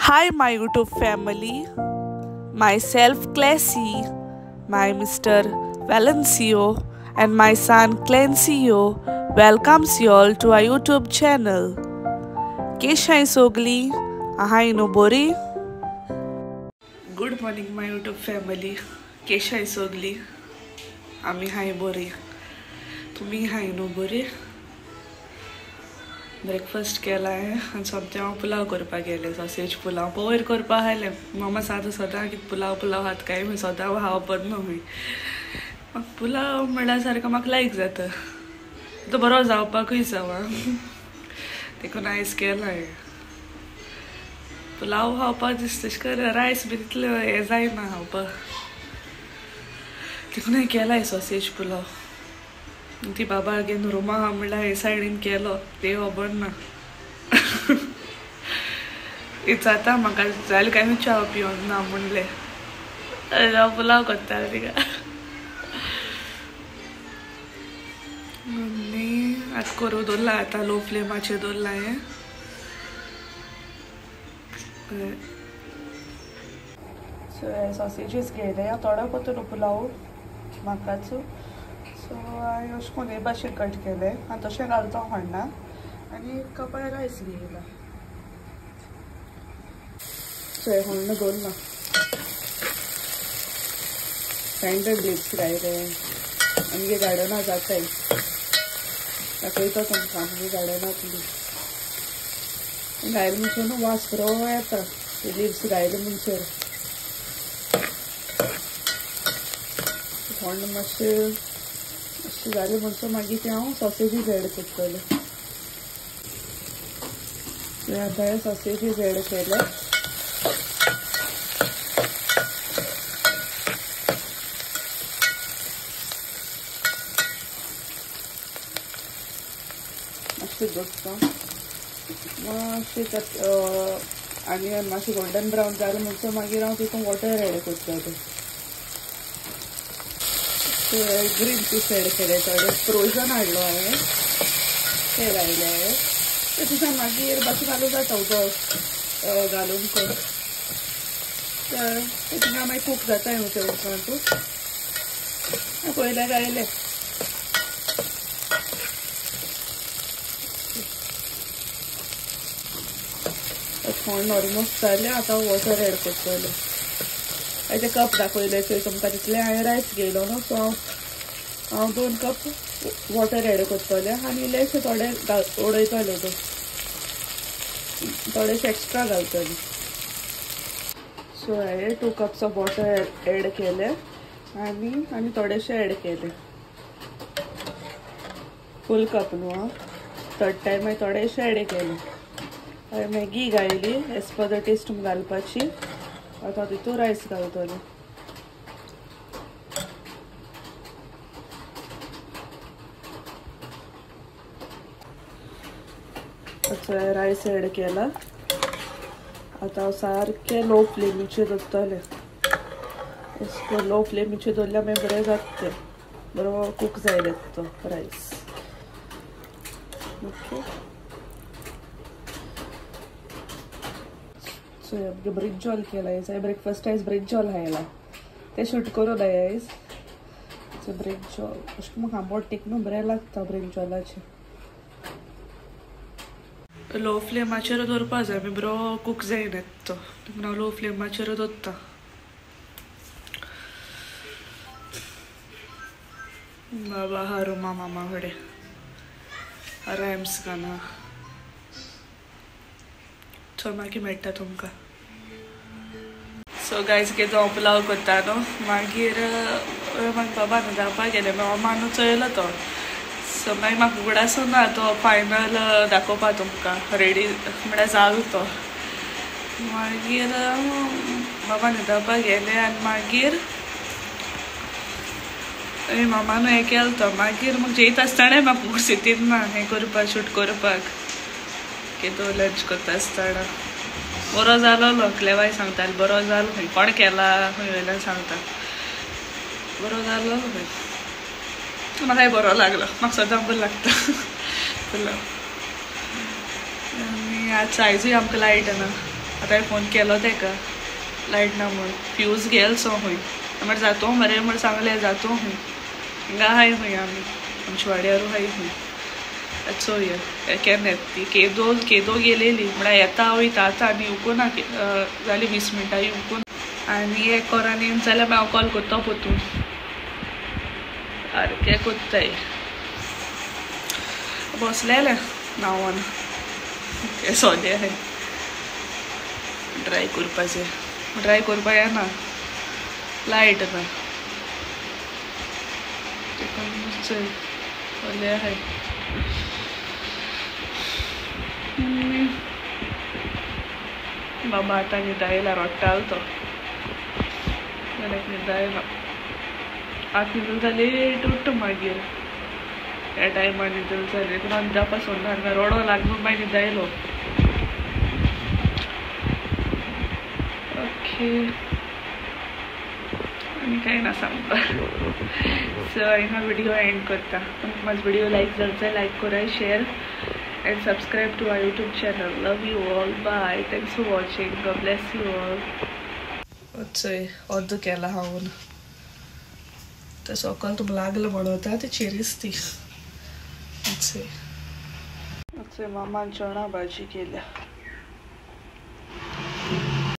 Hi, my YouTube family. Myself, Classy, my Mr. Valencio, and my son, Clancio, welcomes you all to our YouTube channel. Kesha Sogli, Ahai no Bori. Good morning, my YouTube family. Kesha Sogli, Ami Hai Bori. Tumi Hai no Bori. Breakfast केला आहे आणि सोमते हांव पुलाव करपाक गेले sausage pulao पयर करपा आयलें मम्मा सादो सदां कितें पुलाव हात काय मी सदां खावपच न्हू मी म्हाका पुलाव म्हणल्यार सारको म्हाका लायक जाता तो बरो जावपाकूय जावा देखून आयज केला आहे पुलाव खावपाक दिसता तशें करून रायस बी तितलें हें जायना खावपाक देखून केलाय सॉसेज पुलाव ती बाबा घेवन रुमा हा म्हणल्यार हे सायडीन केलो ते खबर ना जाता म्हाका जालें काय च्या पिवन ना म्हणलें हांव पुलाव करता तिका आनी आतां करूं दवरला आतां लो फ्लेमाचेर दवरला हें सो हे सॉसेजीस घेयले थोडो कोतो न्हू पुलाव म्हाकाच सो हांवें अशें करून हे भाशेन कट केले आनी तशें घालता हाडना आनी कपाय रायस घेयला सो हे हण्ण दवरला स्टँडर्ड लिप्स घायले आमगे गार्डना जाताय दाखयता तुमकां आमगे गार्डनांतली घायले म्हणसर न्हू वास बरो येता लिप्स घायले म्हणसर हण्ण मातशें अशें जालें म्हणसर मागीर ते हांव सॉसेजीस एड करतलें आतां हे सॉसेजीस एड केले मातशें दवरता मातशें आनी मातशें गोल्डन ब्रावन जालें म्हणसर मागीर हांव तितून वॉटर एड करतलें ग्रीन पीस एड केले थोडे फ्रोजन हाडलो हांवें ते घायले हांवें तितून मागीर बाकी घालूं जाता उदक घालून कर तितून मागीर कूक जाता न्हू ते उदकांत पयले घायले थंड ऑलमोस्ट जालें आतां वॉटर एड करतलें ते कप दाखयले थंय तुमकां तितलें हांवें रायस घेयलो न्हू सो हांव 2 कप वॉटर एड करतलें आनी इल्लेशें थोडे उडयतलें थोडेशें एक्स्ट्रा घालतलें सो हांवें 2 कप्स ऑफ वॉटर एड केले आनी थोडेशें एड केले फूल कप न्हू हांव थर्ड टायम हांवें थोडेशें एड केले हांवें मॅगी घायली एज पर द टेस्ट घालपाची आतां तितून रायस घालतलें आतां रायस एड केला आतां हांव सारकें लो फ्लेमीचेर दवरतलें अशें लो फ्लेमीचेर दवरल्यार मागीर बरें जाता तें बरो कूक जायले तो रायस ओके सो आमगे ब्रिंजॉल केला हांवें ब्रेकफास्ट आयज ब्रिंजॉल खायला ते शूट करून हांवें आयज सो ब्रिंजॉल अशें म्हाका आंबट न्हू बरें लागता ब्रिंजॉलाचें लो फ्लेमाचेर दवरपा जाय मागीर बरो कूक जायना तो देखून हांव लो फ्लेमाचेर दवरता बाबा हारुमा मामा कडेन रॅम्स गाना सो मागीर मेळटा तुमकां सो गायज कितें हांव पुलाव करता न्हू मागीर म्हाका बाबा न्हू जावपाक गेले मामा न्हू चयलो तो सो मागीर म्हाका उगडासून ना तो फायनल दाखोवपा तुमकां रेडी म्हळ्यार जालो तो मागीर बाबा न्हिदपाक गेले आनी मागीर मामान हें केलो तो मागीर म्हाका जेयता आसतना म्हाका उर्सितीन ना हें करपाक शूट करपाक कितें लंच करता आसतना बरो जालो क्लेवाय सांगताले बरो जालो खंय कोण केला खंय वयल्यान सांगता बरो जालो खंय म्हाकाय बरो लागलो म्हाका सदां बरो लागता पुलाव आनी आज आयजूय आमकां लायट ना आतां फोन केलो तेका लायट ना म्हूण फ्यूज गेल सो हूंय म्हण जातो मरे म्हण सांगलें जातो हूंय हिंगा हाय हूंय आमी आमच्या वाड्यारू हाय हूंय चोय केन्ना ती केदो गेलेली म्हळ्यार येता वयता आतां आनी येवकुना जाली 20 मिनटां येवकून आनी हे कोरान येवन जाल्यार हांव कॉल कोत्ता पोतून सारकें कोत्ताय बसलेलें नांवान सोदे हाय ट्राय करपा येना लायट ना सोदे हाय बाबा आतां न्हिदायला रोट्टाल तो न्हिदायला 8 न्हिदल लेट उठ मागीर ह्या टायमार न्हिदल जालें पूण न्हिदा पासून ना रोडो लागून मागीर न्हिदायलो ओके आनी कांय ना सांगपा सो हिंगा व्हिडिओ एंड करता म्हाजो व्हिडिओ लायक जालो जाल्यार लायक कराय share and subscribe to our YouTube channel. Love you all. Bye. Thanks for watching. God bless you all. Oddu kela haun. ते सकाळ तुम लागलं म्हणता ते चिरिस्ती मामान चणा भाजी केल्या